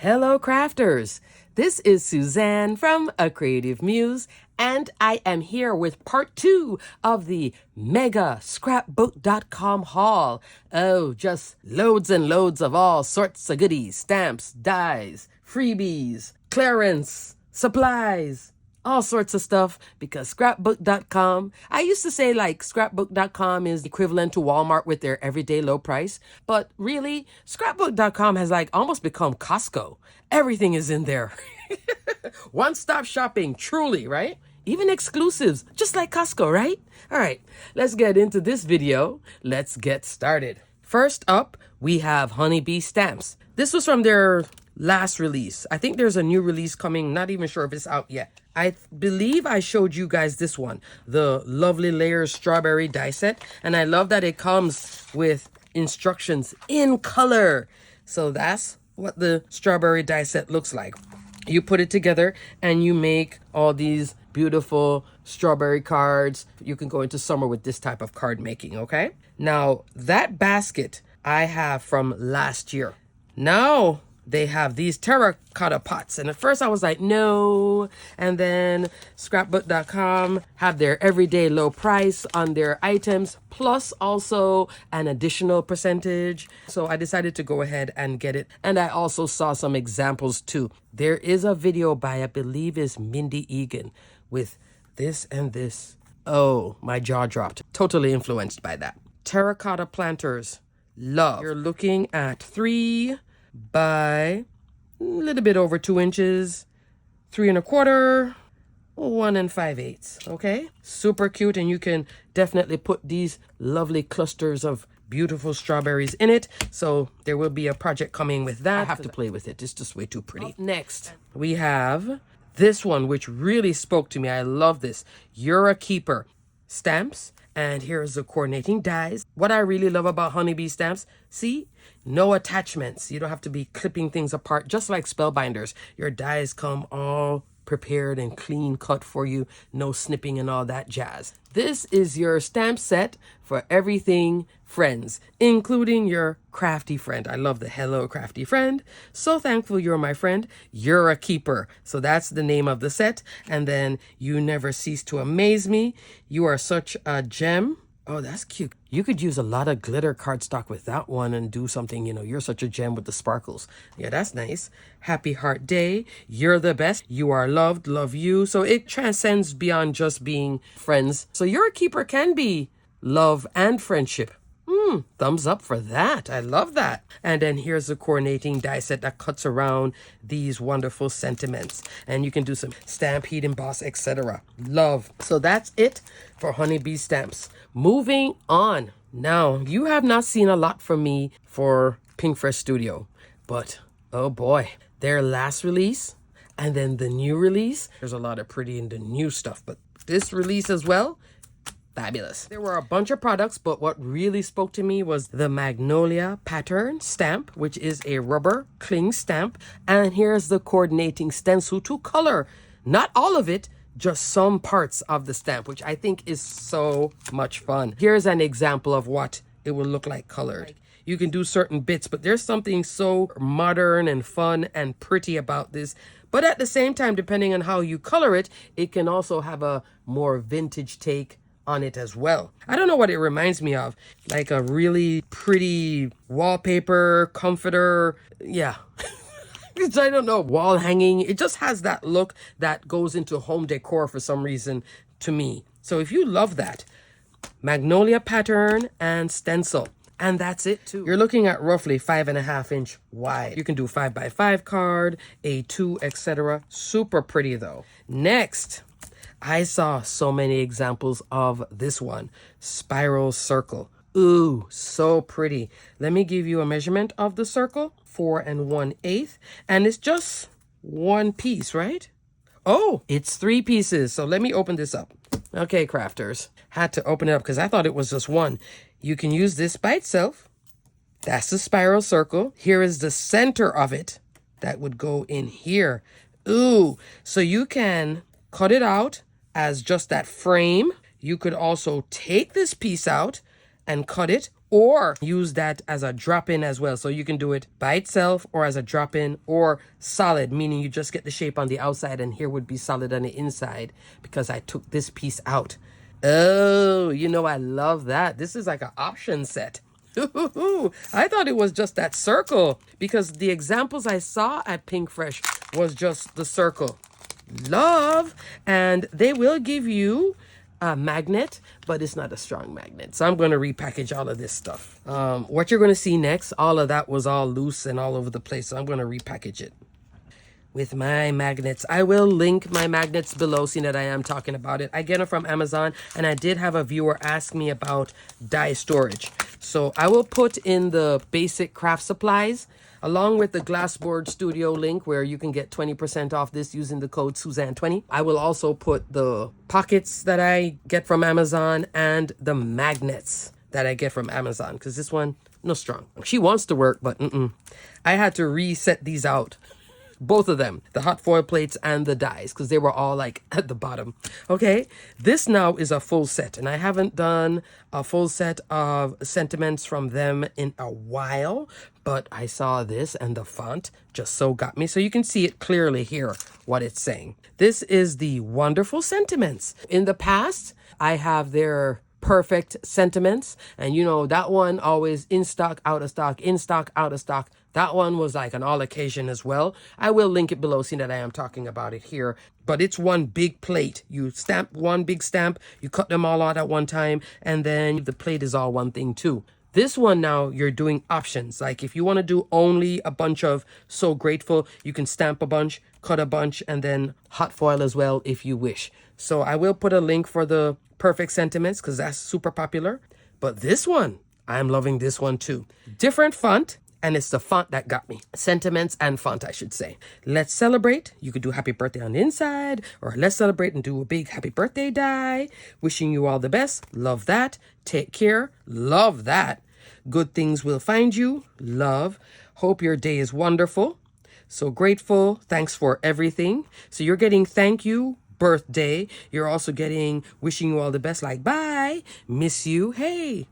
Hello, crafters. This is Suzanne from A Creative Muse, and I am here with part 2 of the Mega Scrapbook.com haul. Oh, just loads and loads of all sorts of goodies, stamps, dies, freebies, clearance, supplies, all sorts of stuff, because scrapbook.com, I used to say like scrapbook.com is equivalent to Walmart with their everyday low price, but really scrapbook.com has like almost become Costco. Everything is in there. One-stop shopping, truly, right? Even exclusives, just like Costco, right? All right, let's get into this video. Let's get started. First up, we have honeybee stamps. This was from their last release. I think there's a new release coming, not even sure if it's out yet. I believe I showed you guys this one, the Lovely Layers Strawberry die set, and I love that it comes with instructions in color. So that's what the strawberry die set looks like. You put it together and you make all these beautiful strawberry cards. You can go into summer with this type of card making, okay? Now, that basket I have from last year. Now they have these terracotta pots, and at first I was like, no. And then scrapbook.com have their everyday low price on their items, plus also an additional percentage. So I decided to go ahead and get it. And I also saw some examples too. There is a video by, I believe is Mindy Egan, with this and this. Oh, my jaw dropped. Totally influenced by that. Terracotta planters, love. You're looking at 3 by a little bit over 2 inches, 3 1/4, 1 5/8. Okay, super cute, and you can definitely put these lovely clusters of beautiful strawberries in it. So there will be a project coming with that. I have to play with it. It's just way too pretty. Up next, we have this one, which really spoke to me. I love this. You're a Keeper stamps. And here's the coordinating dies. What I really love about honeybee stamps, see, no attachments. You don't have to be clipping things apart, just like spellbinders. Your dies come all prepared and clean cut for you. No snipping and all that jazz. This is your stamp set for everything friends, including your crafty friend. I love the hello crafty friend. So thankful you're my friend. You're a keeper. So that's the name of the set. And then you never cease to amaze me. You are such a gem. Oh, that's cute. You could use a lot of glitter cardstock with that one and do something, you're such a gem with the sparkles. Yeah, that's nice. Happy Heart Day. You're the best. You are loved. Love you. So it transcends beyond just being friends. So You're a Keeper can be love and friendship. Thumbs up for that. I love that. And then here's the coordinating die set that cuts around these wonderful sentiments. And you can do some stamp, heat, emboss, etc. Love. So that's it for honeybee stamps. Moving on. Now, you have not seen a lot from me for Pinkfresh Studio. But, oh boy, their last release and then the new release. There's a lot of pretty in the new stuff. But this release as well, fabulous. There were a bunch of products, but what really spoke to me was the Magnolia pattern stamp, which is a rubber cling stamp. And here's the coordinating stencil to color. Not all of it, just some parts of the stamp, which I think is so much fun. Here's an example of what it will look like colored. You can do certain bits, but there's something so modern and fun and pretty about this. But at the same time, depending on how you color it, it can also have a more vintage take on it as well. I don't know what it reminds me of, like a really pretty wallpaper, comforter, yeah. I don't know, wall hanging. It just has that look that goes into home decor for some reason to me. So if you love that, Magnolia pattern and stencil. And that's it too. You're looking at roughly 5.5 inch wide. You can do 5 by 5 card, A2, etc. Super pretty though. Next, I saw so many examples of this one, spiral circle. Ooh, so pretty. Let me give you a measurement of the circle, 4 1/8, and it's just one piece, right? Oh, it's 3 pieces. So let me open this up. Okay, crafters, had to open it up because I thought it was just one. You can use this by itself. That's the spiral circle. Here is the center of it that would go in here. Ooh, so you can cut it out as just that frame. You could also take this piece out and cut it, or use that as a drop-in as well. So you can do it by itself or as a drop-in or solid, meaning you just get the shape on the outside and here would be solid on the inside because I took this piece out. Oh, you know, I love that. This is like an option set. I thought it was just that circle because the examples I saw at Pink Fresh was just the circle. Love. And they will give you a magnet, but it's not a strong magnet. So I'm going to repackage all of this stuff. What you're going to see next, all of that was all loose and all over the place. So I'm going to repackage it with my magnets. I will link my magnets below, seeing that I am talking about it. I get them from Amazon, and I did have a viewer ask me about die storage. So I will put in the basic craft supplies along with the Glassboard Studio link where you can get 20% off this using the code Suzanne20. I will also put the pockets that I get from Amazon and the magnets that I get from Amazon, because this one, no strong. She wants to work, but I had to reset these out. Both of them, the hot foil plates and the dies, because they were all like at the bottom. Okay, this now is a full set, and I haven't done a full set of sentiments from them in a while, but I saw this and the font just so got me. So you can see it clearly here, what it's saying. This is the Wonderful Sentiments. In the past, I have their Perfect Sentiments, and you know, that one always in stock, out of stock, in stock, out of stock. That one was like an all occasion as well. I will link it below, seeing that I am talking about it here. But it's one big plate. You stamp one big stamp, you cut them all out at one time, and then the plate is all one thing too. This one now, you're doing options. Like if you want to do only a bunch of So Grateful, you can stamp a bunch, cut a bunch, and then hot foil as well if you wish. So I will put a link for the Perfect Sentiments because that's super popular. But this one, I'm loving this one too. Different font. And it's the font that got me. Sentiments and font, I should say. Let's celebrate. You could do happy birthday on the inside, or let's celebrate and do a big happy birthday die. Wishing you all the best. Love that. Take care. Love that. Good things will find you. Love. Hope your day is wonderful. So grateful. Thanks for everything. So you're getting thank you, birthday. You're also getting wishing you all the best, like bye, miss you, hey.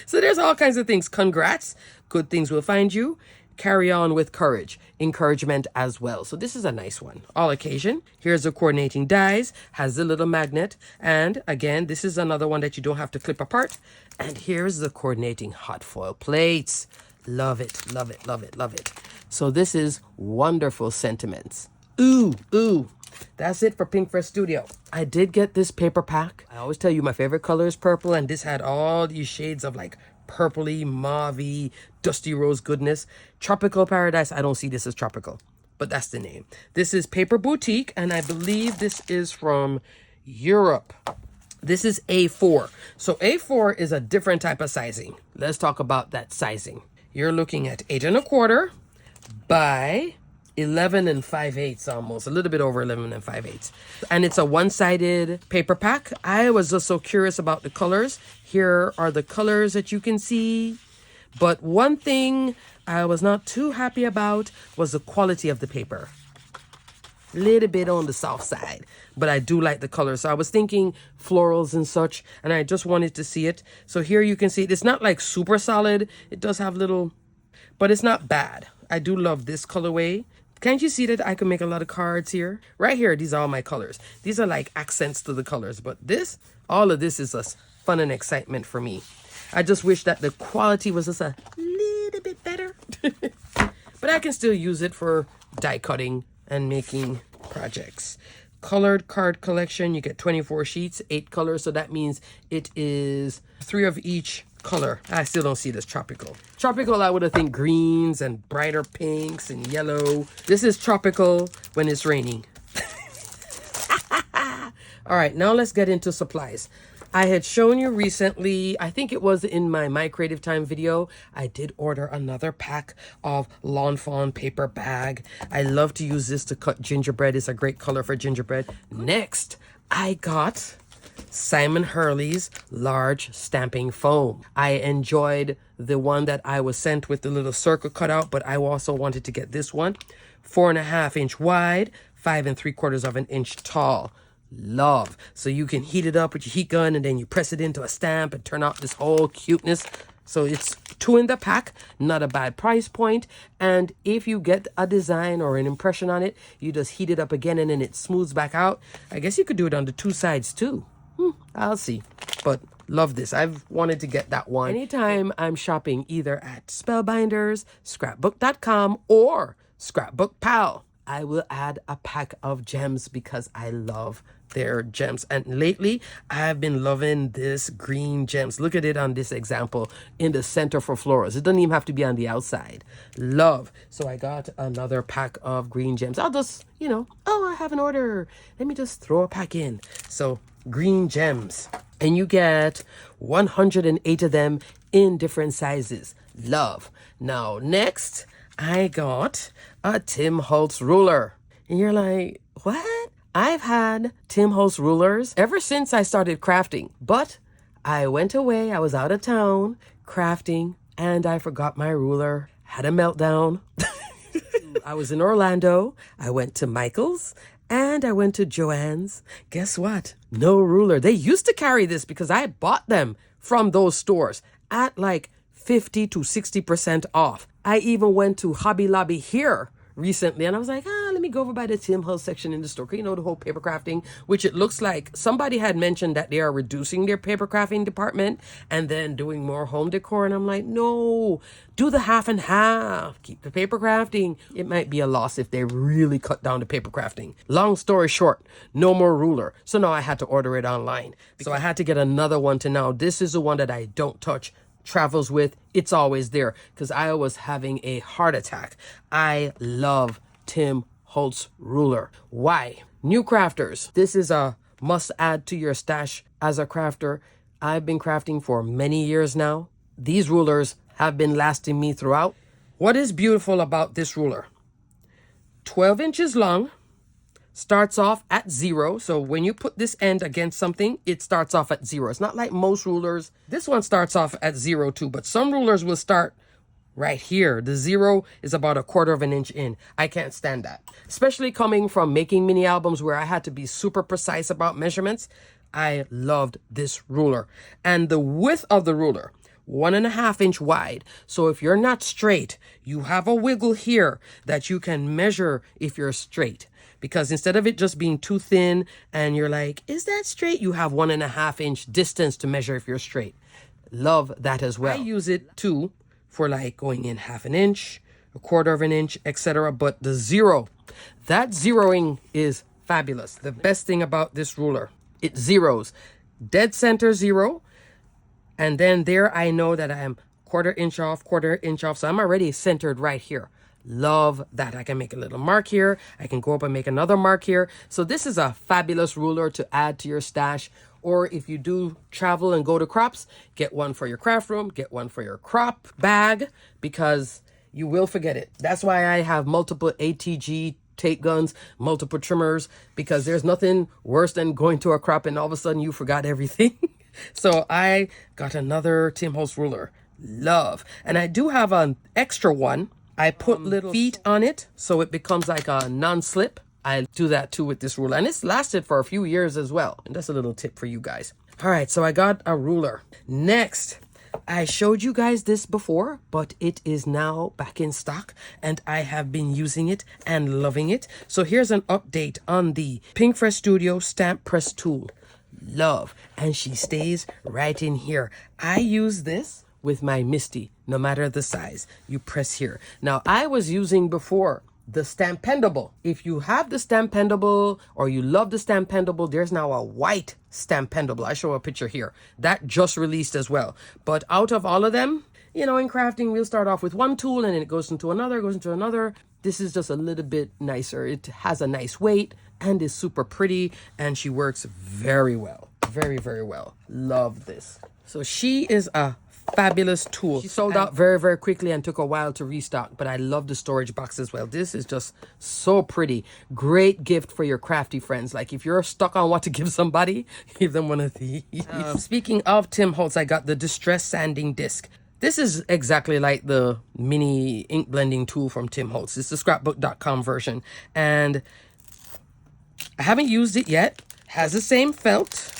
So there's all kinds of things. Congrats. Good things will find you. Carry on with courage. Encouragement as well. So this is a nice one. All occasion. Here's the coordinating dies. Has the little magnet. And again, this is another one that you don't have to clip apart. And here's the coordinating hot foil plates. Love it. Love it. Love it. Love it. So this is Wonderful Sentiments. Ooh, ooh. That's it for Pink Fresh Studio. I did get this paper pack. I always tell you my favorite color is purple, and this had all these shades of like purpley, mauvey, dusty rose goodness. Tropical Paradise. I don't see this as tropical, but that's the name. This is Paper Boutique, and I believe this is from Europe. This is A4. So A4 is a different type of sizing. Let's talk about that sizing. You're looking at 8 1/4 by 11 5/8, almost a little bit over 11 5/8, and it's a one-sided paper pack. I was just so curious about the colors. Here are the colors that you can see, but one thing I was not too happy about was the quality of the paper. A little bit on the soft side, but I do like the colors. So I was thinking florals and such, and I just wanted to see it. So here you can see it. It's not like super solid. It does have little, but it's not bad. I do love this colorway. Can't you see that I can make a lot of cards here? Right here, these are all my colors. These are like accents to the colors. But this, all of this is just fun and excitement for me. I just wish that the quality was just a little bit better. But I can still use it for die cutting and making projects. Colored card collection, you get 24 sheets, 8 colors. So that means it is 3 of each color. I still don't see this tropical. Tropical, I would have think greens and brighter pinks and yellow. This is tropical when it's raining. All right, now let's get into supplies. I had shown you recently, I think it was in my Creative Time video, I did order another pack of Lawn Fawn paper bag. I love to use this to cut gingerbread. It's a great color for gingerbread. Next, I got Simon Hurley's large stamping foam. I enjoyed the one that I was sent with the little circle cut out, but I also wanted to get this one. 4.5 inch wide, 5 3/4 of an inch tall. Love. So you can heat it up with your heat gun and then you press it into a stamp and turn out this whole cuteness. So it's 2 in the pack, not a bad price point. And if you get a design or an impression on it, you just heat it up again and then it smooths back out. I guess you could do it on the 2 sides too. I'll see. But love this. I've wanted to get that one. Anytime I'm shopping either at Spellbinders, scrapbook.com, or Scrapbook Pal, I will add a pack of gems because I love their gems. And lately, I've been loving this green gems. Look at it on this example in the center for florals. It doesn't even have to be on the outside. Love. So I got another pack of green gems. I'll just, oh, I have an order. Let me just throw a pack in. So green gems. And you get 108 of them in different sizes. Love. Now, next, I got a Tim Holtz ruler. And you're like, what? I've had Tim Holtz rulers ever since I started crafting. But I went away. I was out of town crafting and I forgot my ruler. Had a meltdown. I was in Orlando. I went to Michael's and I went to Joann's. Guess what? No ruler. They used to carry this because I bought them from those stores at like 50 to 60% off. I even went to Hobby Lobby here recently and I was like, let me go over by the Tim Holtz section in the store. The whole paper crafting, which it looks like somebody had mentioned that they are reducing their paper crafting department and then doing more home decor. And I'm like, no, do the half and half. Keep the paper crafting. It might be a loss if they really cut down the paper crafting. Long story short, no more ruler. So now I had to order it online. So I had to get another one to now. This is the one that I don't touch. Travels with, it's always there because I was having a heart attack. I love Tim Holtz ruler. Why? New crafters, this is a must add to your stash as a crafter. I've been crafting for many years now. These rulers have been lasting me throughout. What is beautiful about this ruler? 12 inches long. Starts off at 0. So when you put this end against something, it starts off at 0. It's not like most rulers. This one starts off at 0 too, but some rulers will start right here. The 0 is about 1/4 of an inch in. I can't stand that. Especially coming from making mini albums where I had to be super precise about measurements. I loved this ruler. And the width of the ruler, 1.5 inch wide. So if you're not straight, you have a wiggle here that you can measure if you're straight. Because instead of it just being too thin and you're like, is that straight? You have 1.5 inch distance to measure if you're straight. Love that as well. I use it too for like going in 1/2 inch, 1/4 of an inch, etc. But the 0, that zeroing is fabulous. The best thing about this ruler, it zeros. Dead center 0. And then there I know that I am 1/4 inch off, 1/4 inch off. So I'm already centered right here. Love that. I can make a little mark here. I can go up and make another mark here. So this is a fabulous ruler to add to your stash. Or if you do travel and go to crops, get one for your craft room, get one for your crop bag, because you will forget it. That's why I have multiple ATG tape guns, multiple trimmers, because there's nothing worse than going to a crop and all of a sudden you forgot everything. So I got another Tim Holtz ruler. Love. And I do have an extra one. I put little feet on it so it becomes like a non-slip. I do that too with this ruler. And it's lasted for a few years as well. And that's a little tip for you guys. All right, so I got a ruler. Next, I showed you guys this before, but it is now back in stock. And I have been using it and loving it. So here's an update on the Pinkfresh Studio Stamp Press Tool. Love. And she stays right in here. I use this with my Misty, no matter the size. You press here. Now, I was using before the Stampendable. If you have the Stampendable or you love the Stampendable, there's now a white Stampendable. I show a picture here. That just released as well. But out of all of them, in crafting, we'll start off with one tool and then it goes into another, goes into another. This is just a little bit nicer. It has a nice weight and is super pretty and she works very well. Very, very well. Love this. So she is a fabulous tool. She sold out very, very quickly and took a while to restock, but I love the storage box as well. This is just so pretty. Great gift for your crafty friends. Like if you're stuck on what to give somebody, give them one of these. Speaking of Tim Holtz, I got the Distress Sanding Disc. This is exactly like the mini ink blending tool from Tim Holtz. It's the scrapbook.com version. And I haven't used it yet. Has the same felt.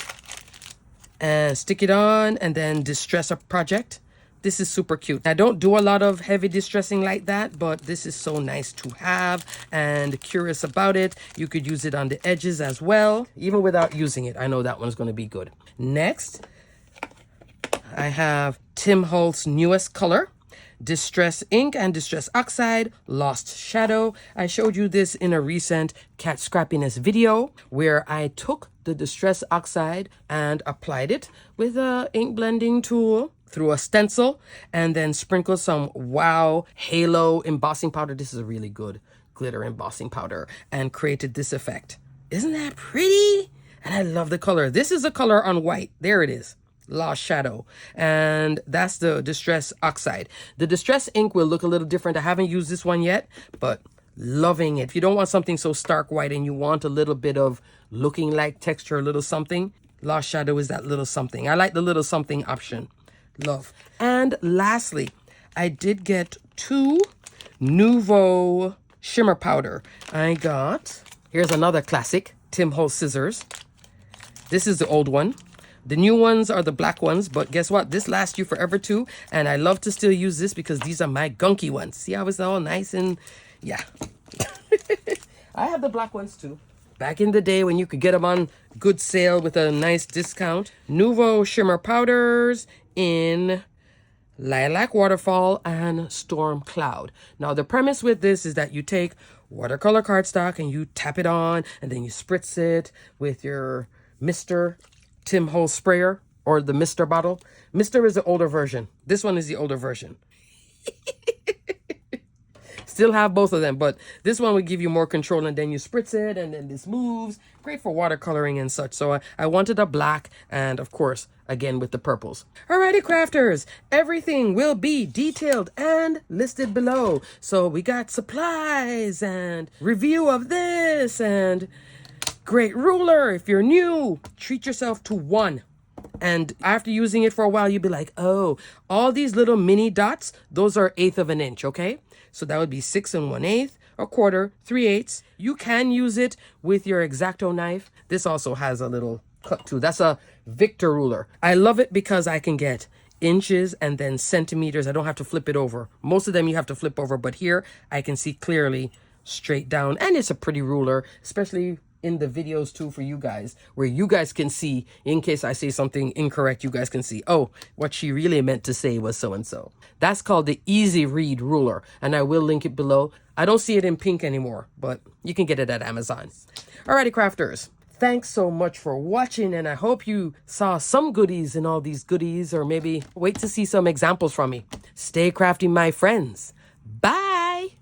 And stick it on and then distress a project. This is super cute. I don't do a lot of heavy distressing like that, but this is so nice to have and curious about it. You could use it on the edges as well, even without using it. I know that one's going to be good. Next, I have Tim Holtz's newest color, Distress Ink and Distress Oxide, Lost Shadow. I showed you this in a recent cat scrappiness video where I took the Distress Oxide and applied it with a ink blending tool through a stencil and then sprinkled some Wow Halo embossing powder. This is a really good glitter embossing powder and created this effect. Isn't that pretty? And I love the color. This is a color on white. There it is. Lost Shadow, and that's the Distress Oxide. The Distress Ink will look a little different. I haven't used this one yet, but loving it. If you don't want something so stark white and you want a little bit of looking like texture, a little something, Lost Shadow is that little something. I like the little something option. Love. And lastly, I did get 2 Nouveau shimmer powder. I got, here's another classic, Tim Holtz scissors. This is the old one. The new ones are the black ones, but guess what? This lasts you forever too. And I love to still use this because these are my gunky ones. See how it's all nice and yeah. I have the black ones too. Back in the day when you could get them on good sale with a nice discount. Nouveau shimmer powders in Lilac Waterfall and Storm Cloud. Now the premise with this is that you take watercolor cardstock and you tap it on and then you spritz it with your Mr. Tim Holtz sprayer or the Mr. bottle. Mr. is the older version. This one is the older version. Still have both of them, but this one would give you more control and then you spritz it and then this moves. Great for watercoloring and such. So I wanted a black and of course, again with the purples. Alrighty, crafters, everything will be detailed and listed below. So we got supplies and review of this and great ruler. If you're new, treat yourself to one. And after using it for a while, you'll be like, oh, all these little mini dots, those are 1/8 of an inch, okay? So that would be 6 1/8, a quarter, 3/8. You can use it with your X-Acto knife. This also has a little cut too. That's a Victor ruler. I love it because I can get inches and then centimeters. I don't have to flip it over. Most of them you have to flip over, but here I can see clearly straight down. And it's a pretty ruler, especially in the videos too for you guys, where you guys can see, in case I say something incorrect, you guys can see, oh, what she really meant to say was so-and-so. That's called the Easy Read ruler, and I will link it below. I don't see it in pink anymore, but you can get it at Amazon. Alrighty, crafters. Thanks so much for watching, and I hope you saw some goodies in all these goodies, or maybe wait to see some examples from me. Stay crafty, my friends. Bye!